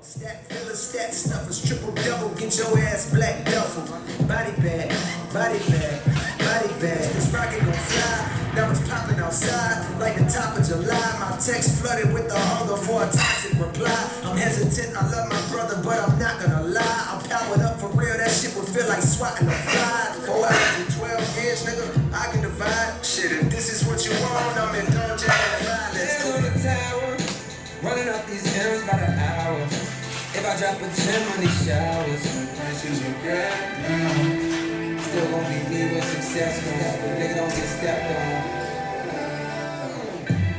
Stat filler, stat stuffers, triple double, get your ass black duffel. Body bag, body bag, body bag. This rocket gon' fly, now it's popping outside like the top of July. My text flooded with the hunger for a toxic reply. I'm hesitant, I love my brother, but I'm not gonna lie. I'm powered up for real, that shit would feel like swatting a fly. 4 hours and 12 years, nigga, I can divide. Shit, if this is what you want, I'm indulging in the violence. Stand on the tower, running up these hills by the hour. If I drop a gem on these showers, I choose regret now. Still gon' be me with success, but nigga don't get stepped on.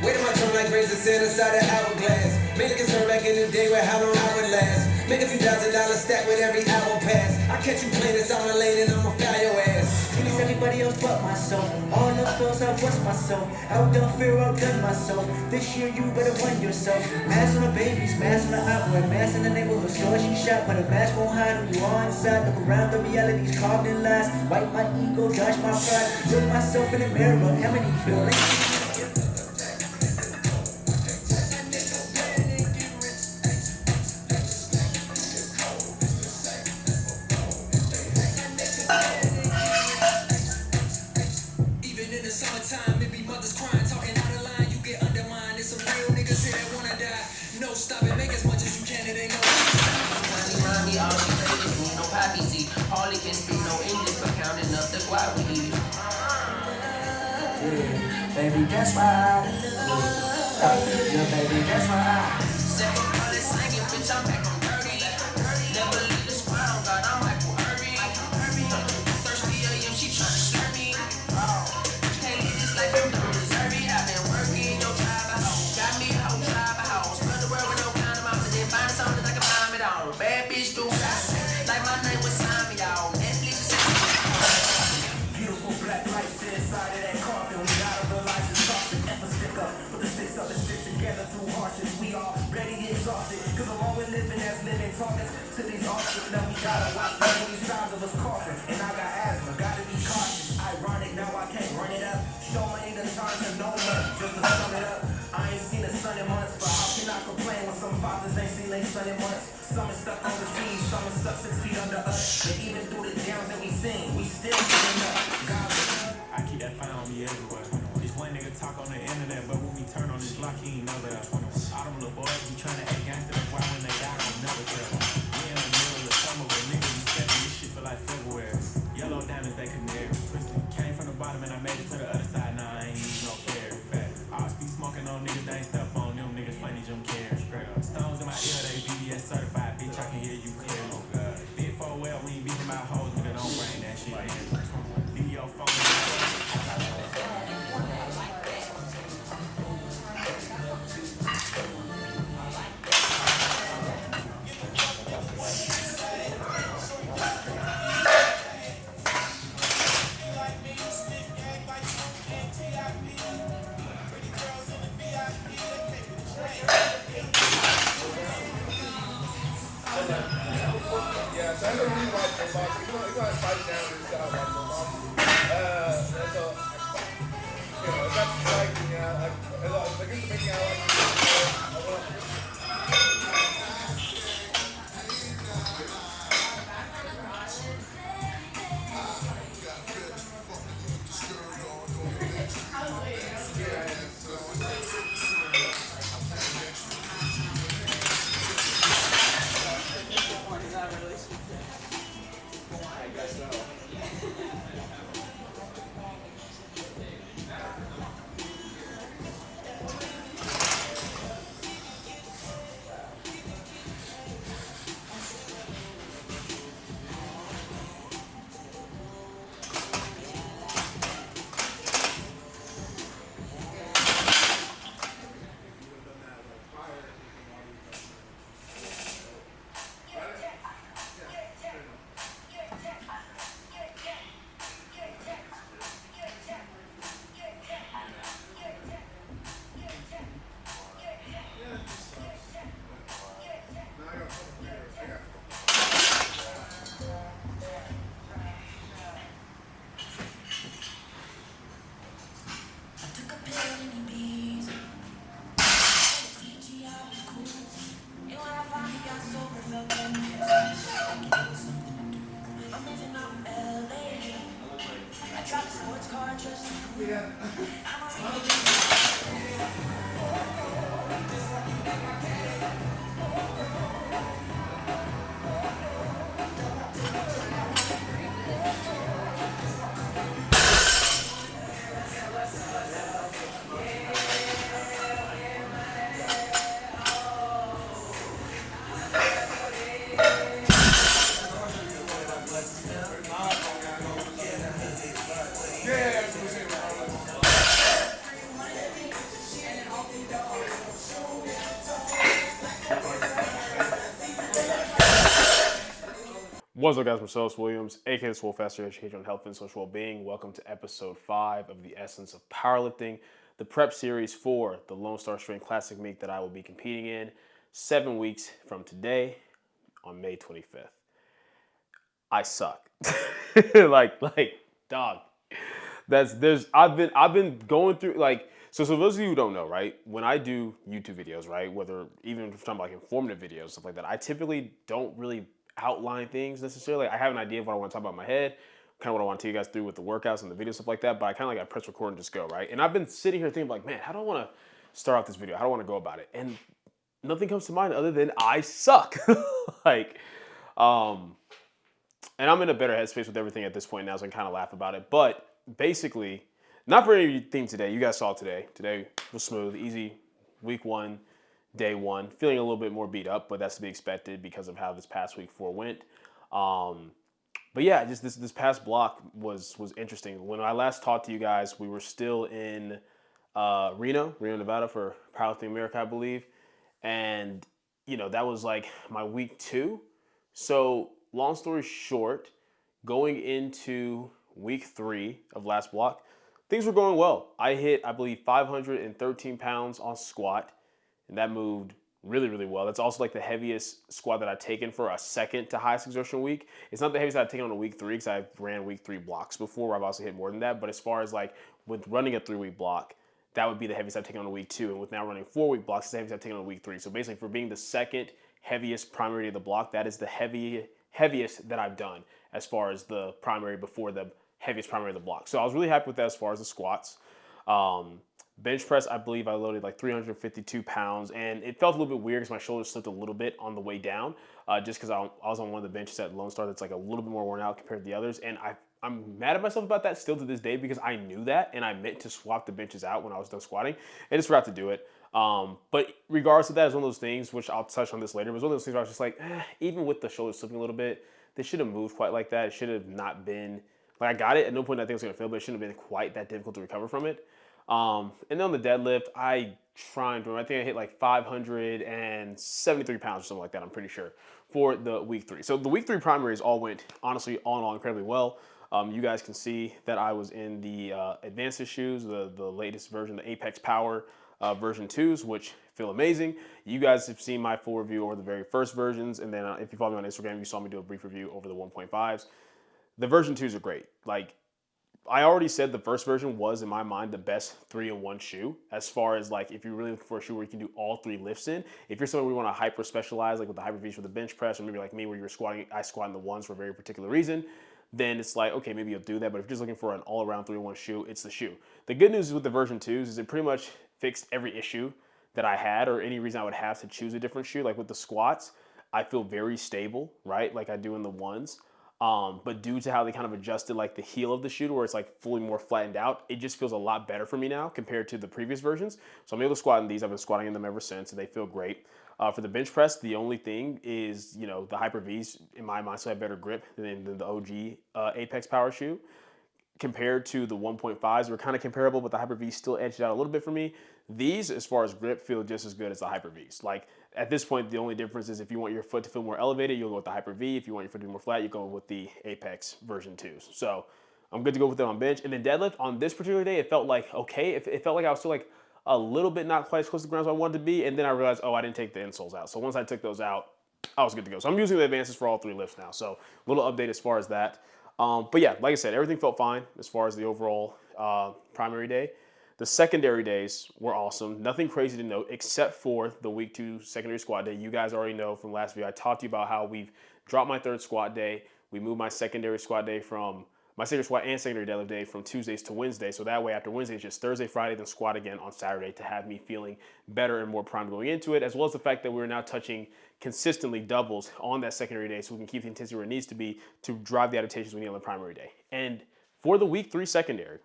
Wait in my drum like grains of sand inside an hourglass. Made a concern back in the day where how long I would last. Make a few $1,000 stack with every hour pass. I catch you playing inside my lane and I'ma foul your ass. Please everybody else but myself. All the feels I was myself. Outdone fear, outdone myself. This year you better run yourself. Mask on the babies, mask on the outward, mask in the neighborhood. Sure she shot, but a mask won't hide who you are inside. Look around, the reality's carved in lies. Wipe my ego, dodge my pride. Look myself in the mirror, how many feel like summertime, it be mothers crying, talking out of line, you get undermined. It's some real niggas here that wanna die. No, stop it, make as much as you can, it ain't no Remind me, all she played is me, no poppy seed. Hardly can speak no English, but counting up the guap we eat. yeah, baby, that's why. Yeah, baby, that's why. Second call is singing, bitch, I'm back on dirty. Never leave the squad on God, I'm Michael Irving. Thirsty AM, she tryna slurp me. Can't live this life, you don't deserve it. I've been working, your drive a house. Got me a whole drive a house. Run the world with no kind of mouth, and then find something that I can find it all. Bad bitch do like my name was Simon, y'all. Netflix is Beautiful black lights inside of that coffin. We gotta realize it's toxic. Ever stick up, put the sticks up and stick together through harshness. We already exhausted, cause I'm always living as living targets to these artists. Now we gotta watch the many signs of us coughing. And I got asthma, gotta be cautious. Ironic, now I can't run it up. Show money to turn to no money, just to sum it up. I ain't seen a son in months, but how can I complain when some fathers ain't seen their son in months? Some is stuck overseas, some is stuck 6 feet under us. And even through the downs that we sing, we still sing up. God, I keep that fire on me everywhere. This one nigga talk on the internet, but when we turn on this block, he ain't know that. All them little boys be trying to act gangster, that's why when they die, I'll never tell. We in the middle of summer, but niggas be stepping this shit for like February. Yellow diamonds, they canary. Twisted, came from the bottom and I made it to the other side. Now I ain't even no fair. Fact, I was be smoking on niggas, they ain't step on them niggas. Funny Jim Carrey, straight up. Stones in my ear, they BBS certified. Bitch, I can hear you clear. Oh God. Big 4 well, we ain't beating my hoes, nigga. Don't bring that shit in. Leave your phone. Yeah, so I don't really like the box. You want to fight down this guy like the box. So, you know, that's like, yeah, I guess the making out like, again. What's up, guys? Marcellus Williams, aka TheSwolefessor, education on health and social well-being. Welcome to episode 5 of the Essence of Powerlifting, the prep series for the Lone Star Strength Classic meet that I will be competing in 7 weeks from today on May 25th. I suck. like, dog. I've been going through so for those of you who don't know, right? When I do YouTube videos, right, whether even if I'm talking about like informative videos, stuff like that, I typically don't really outline things necessarily. I have an idea of what I want to talk about in my head, kind of what I want to take you guys through with the workouts and the video stuff like that. But I kind of like I press record and just go, right? And I've been sitting here thinking like, man, how do I want to start off this video? How do I want to go about it? And nothing comes to mind other than I suck. like, and I'm in a better headspace with everything at this point now, so I can kind of laugh about it. But basically, not for anything today. You guys saw today. Today was smooth, easy. Week 1, day 1. Feeling a little bit more beat up, but that's to be expected because of how this past week 4 went. But yeah, just this past block was interesting. When I last talked to you guys, we were still in Reno, Nevada for Powerlifting America, I believe. And, you know, that was like my week 2. So long story short, going into week 3 of last block, things were going well. I hit, I believe, 513 pounds on squat, and that moved really, really well. That's also like the heaviest squat that I've taken for a second to highest exertion week. It's not the heaviest I've taken on a week 3 because I've ran week 3 blocks before where I've also hit more than that. But as far as like with running a 3-week block, that would be the heaviest I've taken on a week 2. And with now running 4-week blocks, it's the heaviest I've taken on a week 3. So basically for being the second heaviest primary of the block, that is the heaviest that I've done as far as the primary before the heaviest primary of the block. So I was really happy with that as far as the squats. Bench press, I believe I loaded like 352 pounds, and it felt a little bit weird because my shoulders slipped a little bit on the way down, just because I was on one of the benches at Lone Star that's like a little bit more worn out compared to the others. And I'm mad at myself about that still to this day because I knew that and I meant to swap the benches out when I was done squatting. I just forgot to do it. But regardless of that, it's one of those things, which I'll touch on this later, but it was one of those things where I was just like, even with the shoulders slipping a little bit, they should have moved quite like that. It should have not been, like I got it, at no point I think it was going to fail, but it shouldn't have been quite that difficult to recover from it. And then on the deadlift, I think I hit like 573 pounds or something like that, I'm pretty sure, for the week 3. So the week 3 primaries all went, honestly, all in all incredibly well. You guys can see that I was in the advanced shoes, the latest version, the Apex Power version 2s, which feel amazing. You guys have seen my full review over the very first versions, and then if you follow me on Instagram, you saw me do a brief review over the 1.5s. The version 2s are great. Like, I already said the first version was, in my mind, the best 3-in-1 shoe as far as like if you're really looking for a shoe where you can do all 3 lifts in. If you're someone where you want to hyper specialize, like with the Hyper V's for the bench press, or maybe like me where you're squatting, I squat in the ones for a very particular reason, then it's like, okay, maybe you'll do that. But if you're just looking for an all-around 3-in-1 shoe, it's the shoe. The good news with the version 2s is it pretty much fixed every issue that I had or any reason I would have to choose a different shoe. Like with the squats, I feel very stable, right? Like I do in the ones. But due to how they kind of adjusted like the heel of the shoe to where it's like fully more flattened out, it just feels a lot better for me now compared to the previous versions. So I'm able to squat in these. I've been squatting in them ever since, and they feel great. For the bench press, the only thing is, you know, the Hyper V's, in my mind, still have better grip than the OG Apex Power shoe. Compared to the 1.5s, we're kind of comparable, but the Hyper V still edged out a little bit for me. These, as far as grip, feel just as good as the Hyper Vs. Like, at this point, the only difference is if you want your foot to feel more elevated, you'll go with the Hyper V. If you want your foot to be more flat, you go with the Apex version 2s. So I'm good to go with it on bench. And then deadlift, on this particular day, it felt like okay. It felt like I was still like a little bit not quite as close to the ground as I wanted to be. And then I realized, oh, I didn't take the insoles out. So once I took those out, I was good to go. So I'm using the advances for all 3 lifts now. So a little update as far as that. But yeah, like I said, everything felt fine as far as the overall primary day. The secondary days were awesome. Nothing crazy to note except for the week 2 secondary squat day. You guys already know from last video, I talked to you about how we've dropped my 3rd squat day. We moved my secondary squat day from my secondary squat and secondary deadlift day from Tuesdays to Wednesday. So that way after Wednesday, it's just Thursday, Friday, then squat again on Saturday to have me feeling better and more primed going into it, as well as the fact that we're now touching consistently doubles on that secondary day so we can keep the intensity where it needs to be to drive the adaptations we need on the primary day. And for the week 3 secondary,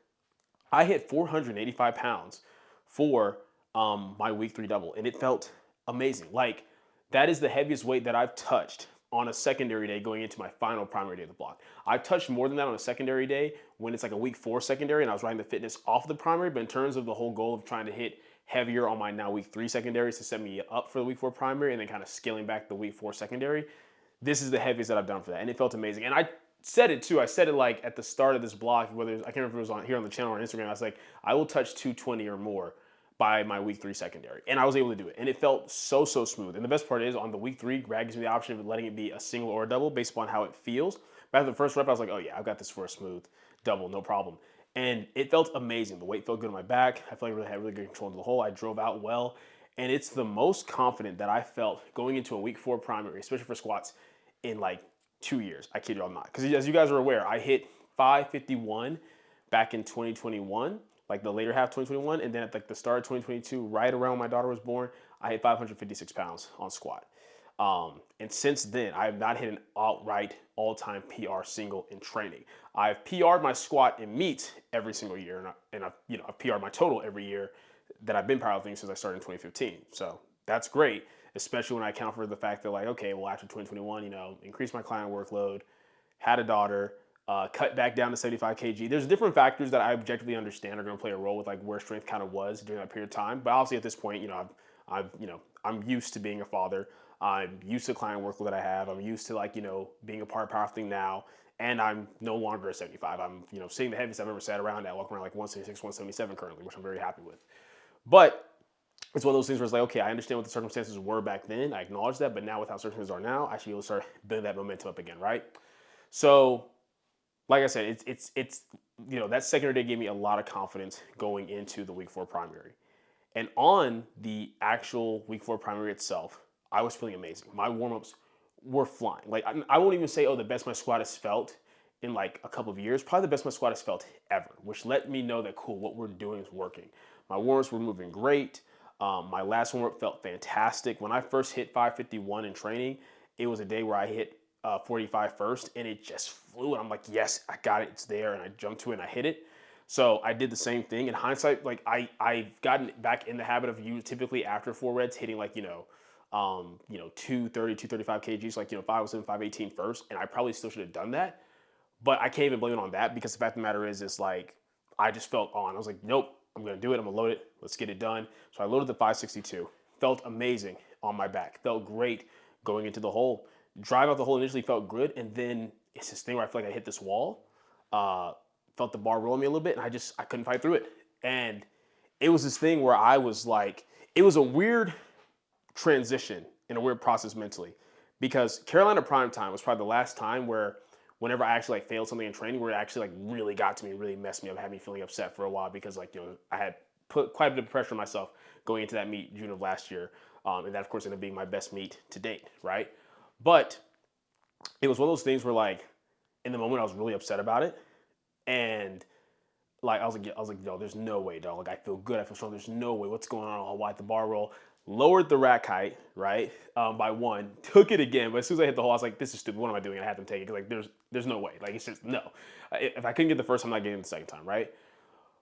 I hit 485 pounds for my week 3 double, and it felt amazing. Like, that is the heaviest weight that I've touched on a secondary day going into my final primary day of the block. I've touched more than that on a secondary day when it's like a week 4 secondary and I was riding the fitness off the primary, but in terms of the whole goal of trying to hit heavier on my now week 3 secondaries to set me up for the week 4 primary and then kind of scaling back the week 4 secondary, this is the heaviest that I've done for that, and it felt amazing. And I said it too. I said it like at the start of this block, whether I can't remember if it was on here on the channel or on Instagram. I was like, I will touch 220 or more by my week 3 secondary, and I was able to do it, and it felt so smooth. And the best part is on the week 3, Greg gives me the option of letting it be a single or a double based upon how it feels. But after the first rep, I was like, oh yeah, I've got this for a smooth double, no problem. And it felt amazing. The weight felt good on my back. I felt like I had really good control into the hole. I drove out well, and it's the most confident that I felt going into a week 4 primary, especially for squats, in like 2 years. I kid you, I'm not. Because as you guys are aware, I hit 551 back in 2021, like the later half 2021, and then at like the start of 2022, right around when my daughter was born, I hit 556 pounds on squat. And since then, I have not hit an outright all-time PR single in training. I've PR'd my squat in meet every single year, and I've PR'd my total every year that I've been powerlifting since I started in 2015. So that's great, especially when I account for the fact that, like, okay, well, after 2021, increased my client workload, had a daughter, cut back down to 75 kg. There's different factors that I objectively understand are going to play a role with like where strength kind of was during that period of time. But obviously at this point, I'm used to being a father. I'm used to the client workload that I have. I'm used to being a part of powerlifting now, and I'm no longer a 75. I'm sitting the heaviest I've ever sat around at, walking around like 176, 177 currently, which I'm very happy with. But it's one of those things where it's like, okay, I understand what the circumstances were back then. I acknowledge that, but now with how circumstances are now, I should be able to start building that momentum up again, right? So, like I said, it's that secondary day gave me a lot of confidence going into the week 4 primary. And on the actual week 4 primary itself, I was feeling amazing. My warm-ups were flying. Like, I won't even say, oh, the best my squat has felt in like a couple of years. Probably the best my squat has felt ever, which let me know that, cool, what we're doing is working. My warm-ups were moving great. My last warm-up felt fantastic. When I first hit 551 in training, it was a day where I hit 45 first, and it just flew, and I'm like, yes, I got it, it's there, and I jumped to it and I hit it. So I did the same thing. In hindsight, like I've gotten back in the habit of typically after 4 reds hitting like 230, 235 kgs, like 507, 518 first, and I probably still should have done that, but I can't even blame it on that because the fact of the matter is like I just felt on. I was like, nope, I'm gonna do it. I'm gonna load it. Let's get it done. So I loaded the 562. Felt amazing on my back. Felt great going into the hole. Drive out the hole initially felt good, and then it's this thing where I feel like I hit this wall, felt the bar rolling me a little bit, and I couldn't fight through it. And it was this thing where I was like, it was a weird transition and a weird process mentally, because Carolina Prime Time was probably the last time where whenever I actually like failed something in training where it actually like really got to me, really messed me up, had me feeling upset for a while because I had put quite a bit of pressure on myself going into that meet June of last year. And that of course ended up being my best meet to date, right? But it was one of those things where like in the moment I was really upset about it, and like I was like, yo, there's no way, dog. Like I feel good, I feel strong. There's no way. What's going on? I'll wipe the bar roll. Lowered the rack height, right, by 1. Took it again, but as soon as I hit the hole, I was like, this is stupid. What am I doing? And I had them take it because like there's no way. Like it's just no. If I couldn't get the first time, I'm not getting it the second time, right?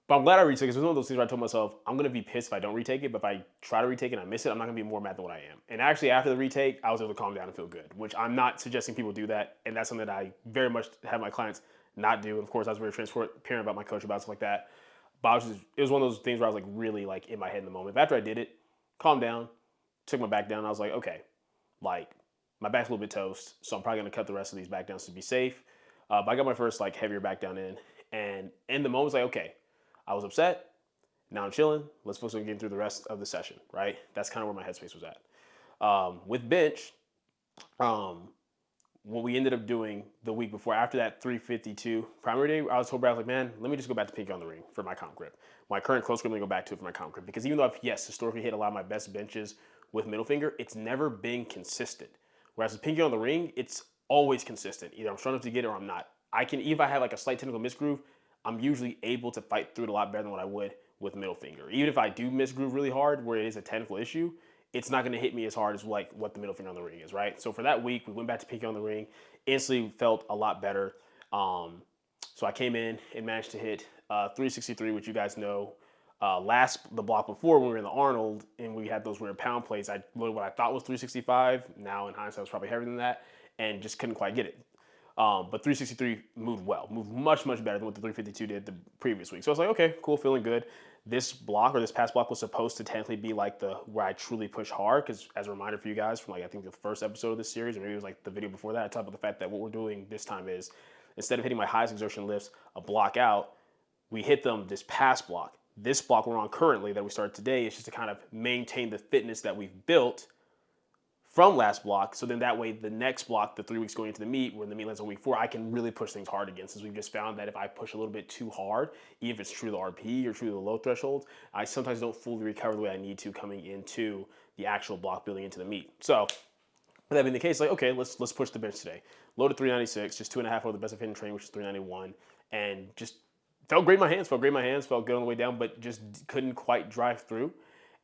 But I'm glad I retook it. It was one of those things where I told myself, I'm going to be pissed if I don't retake it, but if I try to retake it and I miss it, I'm not going to be more mad than what I am. And actually, after the retake, I was able to calm down and feel good, which I'm not suggesting people do that. And that's something that I very much have my clients not do. And of course, I was very transparent about my coach about stuff like that. But it was one of those things where I was like really like in my head in the moment. But after I did it, calmed down, took my back down, and I was like, okay, like my back's a little bit toast, so I'm probably going to cut the rest of these back downs to be safe. But I got my first like heavier back down in. And in the moment, I was like, okay, I was upset. Now I'm chilling. Let's focus on getting through the rest of the session, right? That's kind of where my headspace was at. With bench, what we ended up doing the week before, after that 352 primary day, I was told, Brad, I was like, man, let me just go back to pinky on the ring for my comp grip. My current close grip, let me go back to it for my comp grip. Because even though I've, yes, historically hit a lot of my best benches with middle finger, it's never been consistent. Whereas with pinky on the ring, it's always consistent. Either I'm strong enough to get it or I'm not. I can, even if I have like a slight technical misgroove, I'm usually able to fight through it a lot better than what I would with middle finger. Even if I do misgroove really hard where it is a technical issue, it's not going to hit me as hard as like what the middle finger on the ring is, right? So for that week, we went back to pinky on the ring, instantly felt a lot better. So I came in and managed to hit 363, which you guys know. The block before when we were in the Arnold and we had those weird pound plates, I loaded what I thought was 365. Now in hindsight, it was probably heavier than that, and just couldn't quite get it. But 363 moved well, moved much, much better than what the 352 did the previous week. So I was like, okay, cool, feeling good. This block or this past block was supposed to technically be like where I truly push hard, because as a reminder for you guys from like I think the first episode of this series, or maybe it was like the video before that, I talked about the fact that what we're doing this time is instead of hitting my highest exertion lifts a block out, we hit them this past block. This block we're on currently that we started today is just to kind of maintain the fitness that we've built from last block. So then that way the next block, the 3 weeks going into the meet, when the meet lands on week 4, I can really push things hard again, since we've just found that if I push a little bit too hard, even if it's true to the RP or true to the low thresholds, I sometimes don't fully recover the way I need to coming into the actual block building into the meet. So with that being the case, like, okay, let's push the bench today. Loaded 396, just 2.5 over the best I've hit in training, which is 391, and just felt great in my hands, felt good on the way down, but just couldn't quite drive through.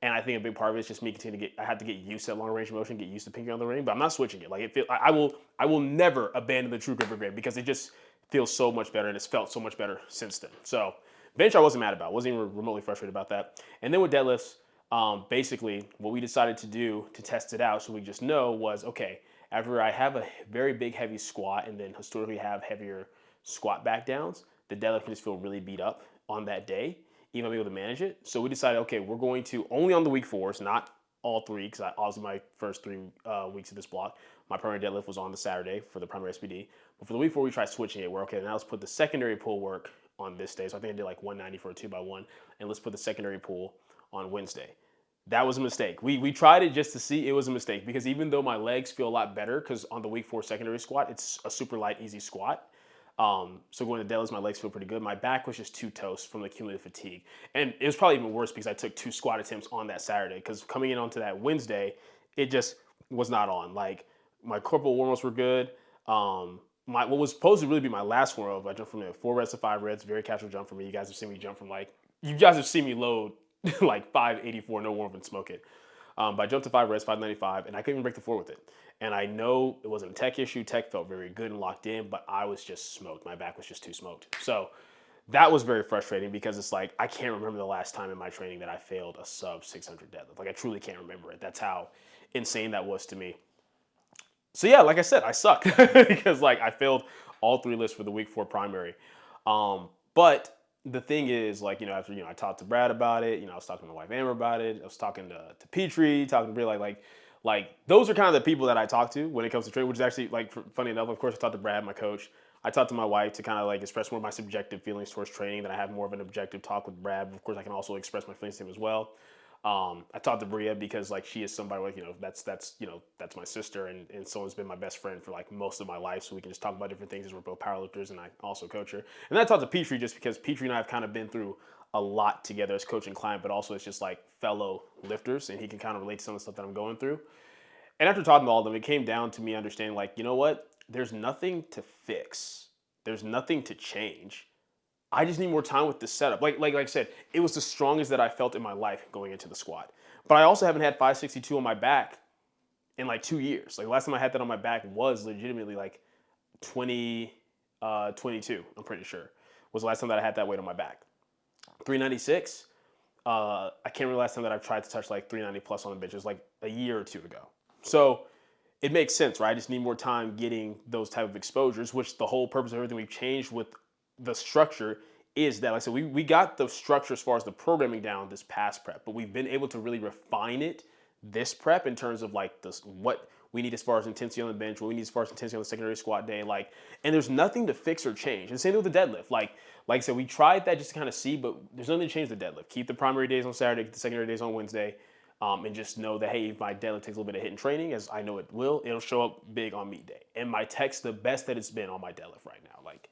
And I think a big part of it is just me continuing to I had to get used to that long range motion, get used to pinky on the ring, but I'm not switching it. Like I will never abandon the true gripper grade because it just feels so much better and it's felt so much better since then. So bench I wasn't mad about, wasn't even remotely frustrated about that. And then with deadlifts, basically what we decided to do to test it out so we just know was, okay, after I have a very big heavy squat and then historically have heavier squat back downs, the deadlift can just feel really beat up on that day, even if I'm able to manage it. So we decided, okay, we're going to only on the week 4s, not all 3, because obviously my first 3 weeks of this block, my primary deadlift was on the Saturday for the primary SPD. But for the week 4, we tried switching it. We're okay, now let's put the secondary pull work on this day. So I think I did like 190 for a 2x1, and let's put the secondary pull on Wednesday. That was a mistake. We tried it just to see. It was a mistake because even though my legs feel a lot better, because on the week 4 secondary squat, it's a super light, easy squat. So going to deadlifts, my legs feel pretty good. My back was just too toast from the cumulative fatigue. And it was probably even worse because I took 2 squat attempts on that Saturday, because coming in onto that Wednesday, it just was not on. Like my corporal warm-ups were good. What was supposed to really be my last warm-up, I jumped from 4 reps to 5 reps, very casual jump for me. You guys have seen me jump from you guys have seen me load like 584, no warm-up and smoke it. But I jumped to 5 reps, 595, and I couldn't even break the floor with it. And I know it wasn't a tech issue. Tech felt very good and locked in, but I was just smoked. My back was just too smoked. So that was very frustrating because it's like, I can't remember the last time in my training that I failed a sub 600 deadlift. Like I truly can't remember it. That's how insane that was to me. So yeah, like I said, I suck because like I failed all 3 lifts for the week 4 primary. But the thing is, like, after, I talked to Brad about it, I was talking to my wife Amber about it, I was talking to Petrie, talking to Brie, like those are kind of the people that I talk to when it comes to training, which is actually, like, funny enough, of course, I talked to Brad, my coach. I talked to my wife to kind of, like, express more of my subjective feelings towards training, then I have more of an objective talk with Brad. But of course, I can also express my feelings to him as well. I talked to Bria because, like, she is somebody, like, that's my sister, and someone's been my best friend for, like, most of my life, so we can just talk about different things as we're both powerlifters, and I also coach her. And then I talked to Petrie just because Petrie and I have kind of been through a lot together as coach and client, but also it's just like fellow lifters, and he can kind of relate to some of the stuff that I'm going through. And after talking to all of them, it came down to me understanding, like, you know what? There's nothing to fix. There's nothing to change. I just need more time with this setup. Like I said, it was the strongest that I felt in my life going into the squat. But I also haven't had 562 on my back in like 2 years. Like last time I had that on my back was legitimately like 2022, I'm pretty sure, was the last time that I had that weight on my back. 396, I can't remember the last time that I've tried to touch like 390 plus on the bench. It was like a year or 2 ago. So it makes sense, right? I just need more time getting those type of exposures, which the whole purpose of everything we've changed with the structure is that, like I said, we got the structure as far as the programming down this past prep, but we've been able to really refine it this prep in terms of like this, what we need as far as intensity on the bench, what we need as far as intensity on the secondary squat day, like, and there's nothing to fix or change. And same thing with the deadlift. Like I said, we tried that just to kind of see, but there's nothing to change the deadlift. Keep the primary days on Saturday, keep the secondary days on Wednesday, and just know that, hey, if my deadlift takes a little bit of hit in training, as I know it will, it'll show up big on meet day. And my tech's the best that it's been on my deadlift right now. Like,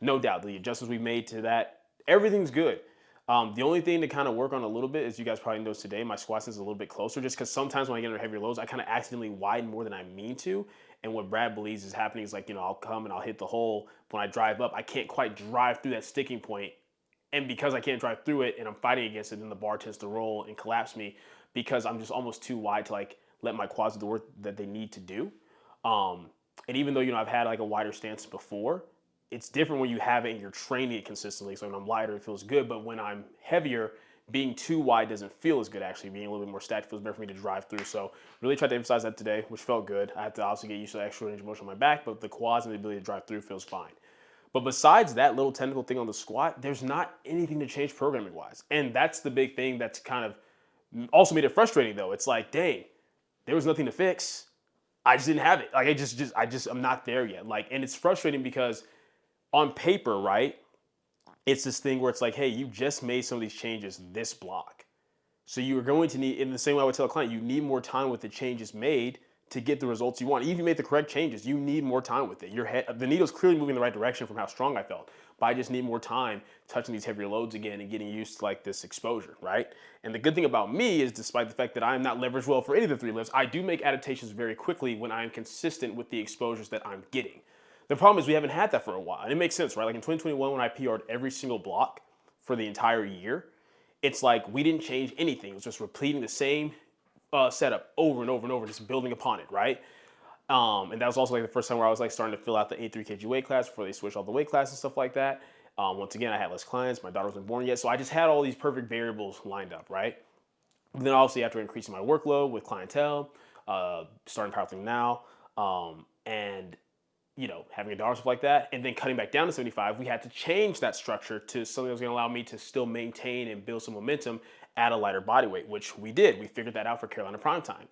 no doubt, the adjustments we made to that, everything's good. The only thing to kind of work on a little bit is you guys probably noticed today, my squat is a little bit closer just because sometimes when I get under heavier loads, I kind of accidentally widen more than I mean to. And what Brad believes is happening is like, I'll come and I'll hit the hole. When I drive up, I can't quite drive through that sticking point. And because I can't drive through it and I'm fighting against it, then the bar tends to roll and collapse me because I'm just almost too wide to like let my quads do the work that they need to do. And even though, I've had like a wider stance before, it's different when you have it and you're training it consistently. So when I'm lighter, it feels good. But when I'm heavier, being too wide doesn't feel as good, actually. Being a little bit more stacked feels better for me to drive through. So really tried to emphasize that today, which felt good. I have to also get used to the extra range of motion on my back, but the quads and the ability to drive through feels fine. But besides that little technical thing on the squat, there's not anything to change programming wise. And that's the big thing that's kind of also made it frustrating though. It's like, dang, there was nothing to fix. I just didn't have it. Like I'm not there yet. Like, and it's frustrating because on paper, right? It's this thing where it's like, hey, you just made some of these changes this block. So you are going to need, in the same way I would tell a client, you need more time with the changes made to get the results you want. Even if you make the correct changes, you need more time with it. Your head, the needle's clearly moving in the right direction from how strong I felt, but I just need more time touching these heavier loads again and getting used to like this exposure, right? And the good thing about me is, despite the fact that I am not leveraged well for any of the 3 lifts, I do make adaptations very quickly when I am consistent with the exposures that I'm getting. The problem is we haven't had that for a while, and it makes sense, right? Like in 2021, when I PR'd every single block for the entire year, it's like we didn't change anything. It was just repeating the same setup over and over and over, just building upon it, right? And that was also like the first time where I was like starting to fill out the 83 kg weight class before they switched all the weight classes and stuff like that. Once again, I had less clients. My daughter wasn't born yet, so I just had all these perfect variables lined up, right? But then obviously after increasing my workload with clientele, starting Powerlifting Now, and having a daughter, stuff like that, and then cutting back down to 75, we had to change that structure to something that was going to allow me to still maintain and build some momentum at a lighter body weight, which we did. We figured that out for Carolina Prime Time.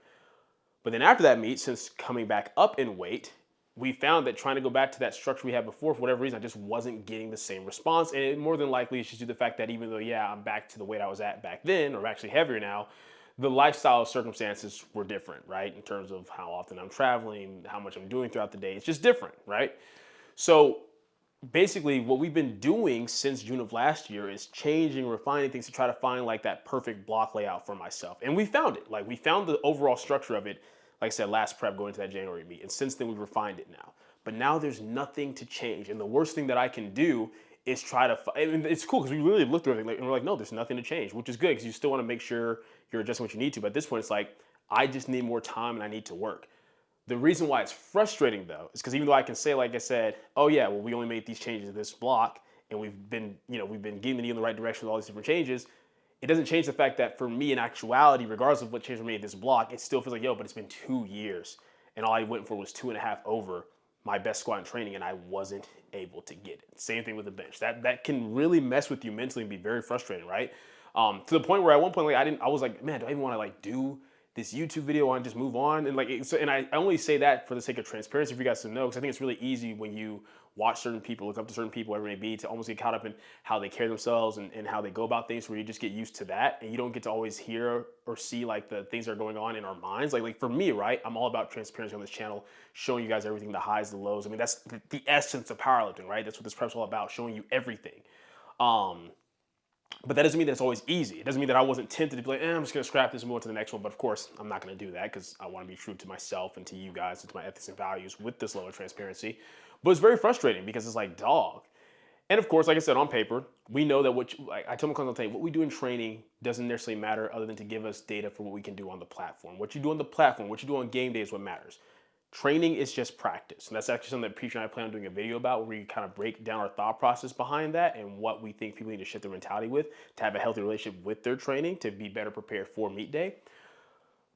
But then after that meet, since coming back up in weight, we found that trying to go back to that structure we had before, for whatever reason, I just wasn't getting the same response. And it more than likely it's just due to the fact that even though, yeah, I'm back to the weight I was at back then, or actually heavier now, the lifestyle circumstances were different, right? In terms of how often I'm traveling, how much I'm doing throughout the day. It's just different, right? So basically what we've been doing since June of last year is changing, refining things to try to find like that perfect block layout for myself. And we found it. Like we found the overall structure of it, like I said, last prep going to that January meet. And since then we've refined it now. But now there's nothing to change. And the worst thing that I can do is try to, and it's cool because we really looked through everything and we're like, no, there's nothing to change, which is good because you still want to make sure you're adjusting what you need to. But at this point, it's like, I just need more time and I need to work. The reason why it's frustrating though is because even though I can say, like I said, oh yeah, well, we only made these changes to this block and we've been getting the knee in the right direction with all these different changes, it doesn't change the fact that for me in actuality, regardless of what change we made this block, it still feels like, yo, but it's been 2 years and all I went for was 2.5 over my best squat in training and I wasn't able to get it. Same thing with the bench. That can really mess with you mentally and be very frustrating, right? To the point where at one point, like I was like, man, do I even want to like do this YouTube video and just move on? And like, and I only say that for the sake of transparency for you guys to know, because I think it's really easy when you watch certain people, look up to certain people, whatever it may be, to almost get caught up in how they carry themselves and how they go about things, where you just get used to that and you don't get to always hear or see like the things that are going on in our minds. Like for me, right, I'm all about transparency on this channel, showing you guys everything, the highs, the lows. I mean, that's the essence of powerlifting, right? That's what this prep's all about, showing you everything. But that doesn't mean that it's always easy. It doesn't mean that I wasn't tempted to be like, I'm just going to scrap this and move on to the next one. But of course, I'm not going to do that because I want to be true to myself and to you guys and to my ethics and values with this level of transparency. But it's very frustrating because it's like, dog. And of course, like I said, on paper, we know that I tell my clients, what we do in training doesn't necessarily matter other than to give us data for what we can do on the platform. What you do on the platform, what you do on game day is what matters. Training is just practice. And that's actually something that Peter and I plan on doing a video about, where we kind of break down our thought process behind that and what we think people need to shift their mentality with to have a healthy relationship with their training to be better prepared for meet day.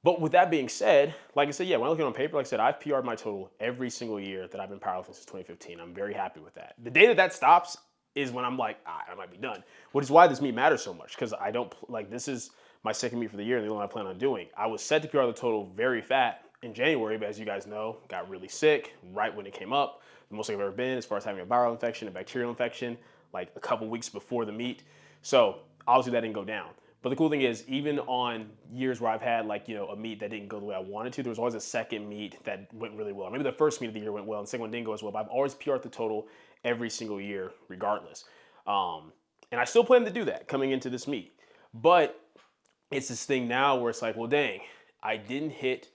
But with that being said, like I said, yeah, when I look at it on paper, like I said, I've PR'd my total every single year that I've been powerlifting since 2015. I'm very happy with that. The day that stops is when I'm like, I might be done. Which is why this meet matters so much, because I don't, like, this is my second meet for the year and the only one I plan on doing. I was set to PR the total very fat in January, but as you guys know, got really sick right when it came up. The most I've ever been as far as having a viral infection, a bacterial infection, like a couple weeks before the meet. So obviously that didn't go down. But the cool thing is, even on years where I've had like, a meet that didn't go the way I wanted to, there was always a second meet that went really well. Maybe the first meet of the year went well and the second one didn't go as well, but I've always PR'd the total every single year regardless. And I still plan to do that coming into this meet. But it's this thing now where it's like, well, dang, I didn't hit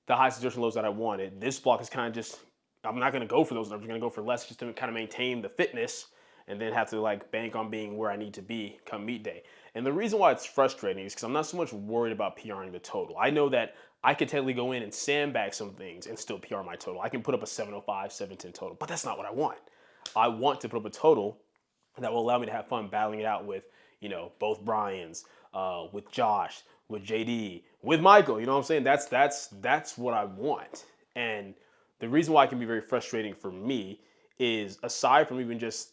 the highest exertion loads that I wanted. This block is kind of just, I'm not going to go for those numbers. I'm going to go for less just to kind of maintain the fitness and then have to like bank on being where I need to be come meet day. And the reason why it's frustrating is because I'm not so much worried about PRing the total. I know that I could technically go in and sandbag some things and still PR my total. I can put up a 705, 710 total, but that's not what I want. I want to put up a total that will allow me to have fun battling it out with, both Brian's, with Josh, with JD, with Michael. You know what I'm saying? That's what I want. And the reason why it can be very frustrating for me is, aside from even just,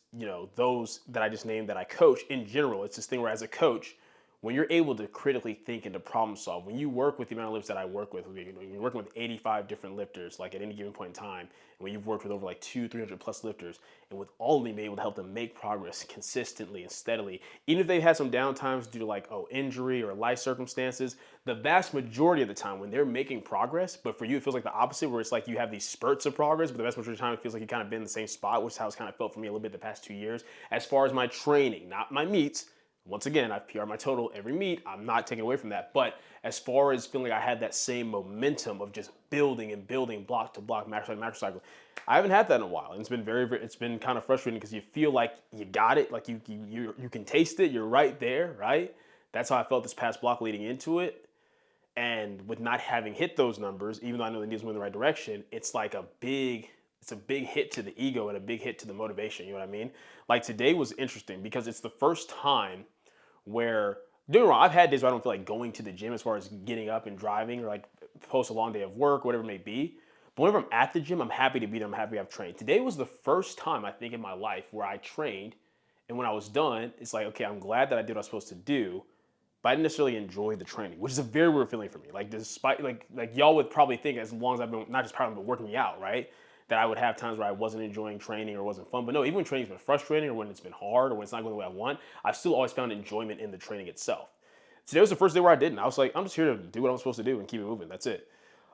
those that I just named that I coach in general, it's this thing where as a coach, when you're able to critically think and to problem solve, when you work with the amount of lifters that I work with, you're working with 85 different lifters, like at any given point in time, and when you've worked with over like 300 plus lifters, and with all of them being able to help them make progress consistently and steadily, even if they've had some downtimes due to like, injury or life circumstances, the vast majority of the time when they're making progress, but for you, it feels like the opposite, where it's like you have these spurts of progress, but the vast majority of the time it feels like you kind of been in the same spot, which is how it's kind of felt for me a little bit the past 2 years, as far as my training, not my meets. Once again, I've PR my total every meet. I'm not taking away from that. But as far as feeling like I had that same momentum of just building and building block to block, macro cycle, I haven't had that in a while. And it's been it's been kind of frustrating because you feel like you got it, like you can taste it, you're right there, right? That's how I felt this past block leading into it. And with not having hit those numbers, even though I know the needles move in the right direction, it's like it's a big hit to the ego and a big hit to the motivation. You know what I mean? Like today was interesting because it's the first time where, don't get me wrong, I've had days where I don't feel like going to the gym as far as getting up and driving or like post a long day of work, whatever it may be. But whenever I'm at the gym, I'm happy to be there. I'm happy I've trained. Today was the first time I think in my life where I trained, and when I was done, it's like, okay, I'm glad that I did what I was supposed to do, but I didn't necessarily enjoy the training, which is a very weird feeling for me. Like despite like y'all would probably think, as long as I've been not just proud of, but working out, right, that I would have times where I wasn't enjoying training or wasn't fun. But no, even when training's been frustrating or when it's been hard or when it's not going the way I want, I've still always found enjoyment in the training itself. Today was the first day where I didn't. I was like, I'm just here to do what I'm supposed to do and keep it moving. That's it.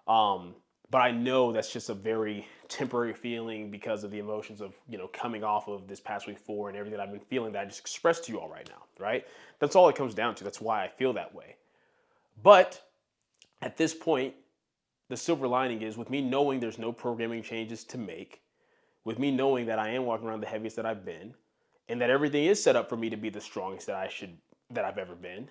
But I know that's just a very temporary feeling because of the emotions of, coming off of this past week 4 and everything I've been feeling that I just expressed to you all right now, right? That's all it comes down to. That's why I feel that way. But at this point, the silver lining is, with me knowing there's no programming changes to make, with me knowing that I am walking around the heaviest that I've been, and that everything is set up for me to be the strongest that I've ever been,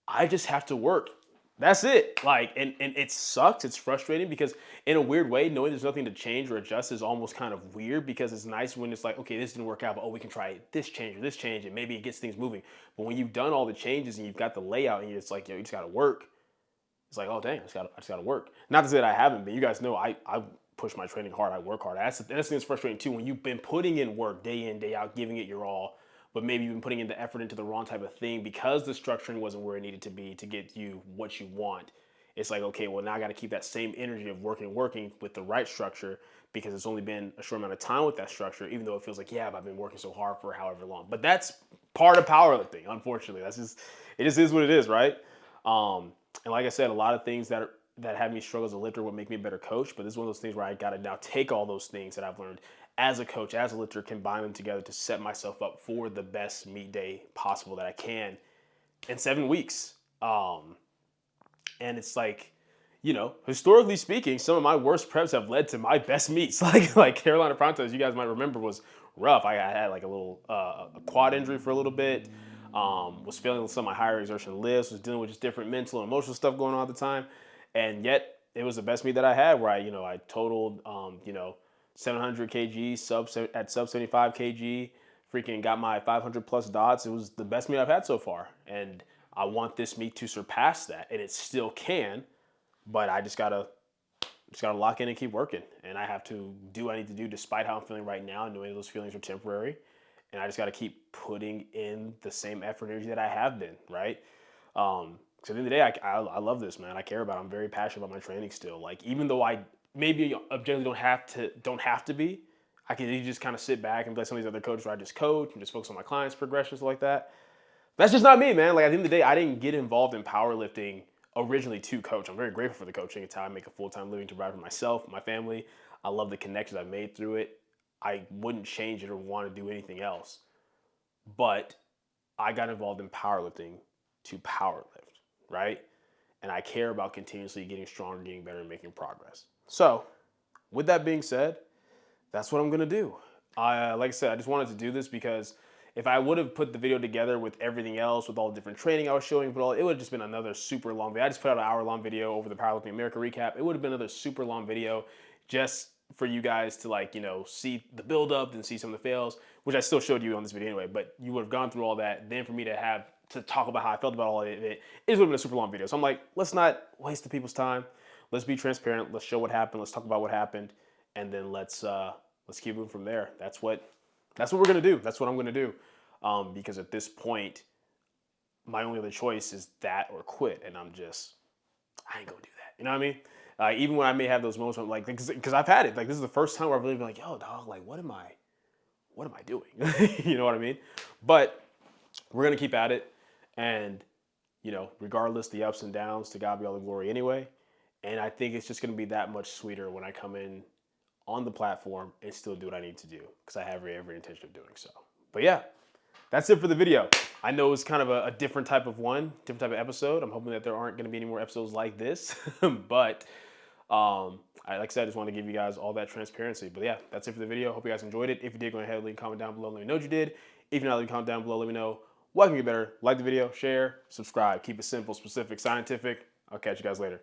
I just have to work. That's it. Like, and it sucks. It's frustrating because in a weird way, knowing there's nothing to change or adjust is almost kind of weird, because it's nice when it's like, okay, this didn't work out, but we can try this change or this change, and maybe it gets things moving. But when you've done all the changes and you've got the layout and you're just like, you just got to work. It's like, oh dang, I just gotta work. Not to say that I haven't been. You guys know I push my training hard. I work hard. That's the thing that's frustrating too. When you've been putting in work day in, day out, giving it your all, but maybe you've been putting in the effort into the wrong type of thing because the structuring wasn't where it needed to be to get you what you want. It's like, okay, well now I got to keep that same energy of working with the right structure, because it's only been a short amount of time with that structure, even though it feels like, yeah, but I've been working so hard for however long. But that's part of powerlifting, unfortunately. It just is what it is, right? And like I said, a lot of things that have me struggle as a lifter would make me a better coach. But this is one of those things where I got to now take all those things that I've learned as a coach, as a lifter, combine them together to set myself up for the best meet day possible that I can in 7 weeks. And it's like, historically speaking, some of my worst preps have led to my best meets. Like Carolina Pronto, as you guys might remember, was rough. I had like a little a quad injury for a little bit. Was failing some of my higher exertion lifts, was dealing with just different mental and emotional stuff going on at the time. And yet it was the best meet that I had, where I totaled, 700 kg, at sub 75 kg, freaking got my 500 plus dots. It was the best meet I've had so far. And I want this meet to surpass that, and it still can, but I just gotta lock in and keep working. And I have to do what I need to do despite how I'm feeling right now, knowing those feelings are temporary. And I just got to keep putting in the same effort and energy that I have been, right? So at the end of the day, I love this, man. I care about it. I'm very passionate about my training still. Like, even though I maybe objectively don't have to be, I can just kind of sit back and be like some of these other coaches where I just coach and just focus on my clients' progressions like that. That's just not me, man. Like, at the end of the day, I didn't get involved in powerlifting originally to coach. I'm very grateful for the coaching. It's how I make a full-time living to provide for myself, my family. I love the connections I've made through it. I wouldn't change it or want to do anything else. But I got involved in powerlifting to powerlift, right? And I care about continuously getting stronger, getting better, and making progress. So, with that being said, that's what I'm gonna do. Like I said, I just wanted to do this because if I would have put the video together with everything else, with all the different training I was showing, it would have just been another super long video. I just put out an hour-long video over the Powerlifting America recap. It would have been another super long video just for you guys to, like, you know, see the build-up and see some of the fails, which I still showed you on this video anyway, but you would have gone through all that. Then for me to talk about how I felt about all of it, it just would have been a super long video. So I'm like, let's not waste the people's time. Let's be transparent. Let's show what happened. Let's talk about what happened. And then let's keep moving from there. That's what we're gonna do. That's what I'm gonna do. Because at this point, my only other choice is that or quit, and I ain't gonna do that. You know what I mean? Even when I may have those moments, I'm like, because I've had it. Like, this is the first time where I've really been like, yo, dog, like, what am I doing? You know what I mean? But we're gonna keep at it, and you know, regardless the ups and downs, to God be all the glory anyway. And I think it's just gonna be that much sweeter when I come in on the platform and still do what I need to do, because I have every intention of doing so. But yeah, that's it for the video. I know it's kind of a different type of episode. I'm hoping that there aren't going to be any more episodes like this. But like I said, I just want to give you guys all that transparency. But yeah, that's it for the video. Hope you guys enjoyed it. If you did, go ahead and leave a comment down below. Let me know what you did. If you're not, leave a comment down below. Let me know what can get better. Like the video, share, subscribe. Keep it simple, specific, scientific. I'll catch you guys later.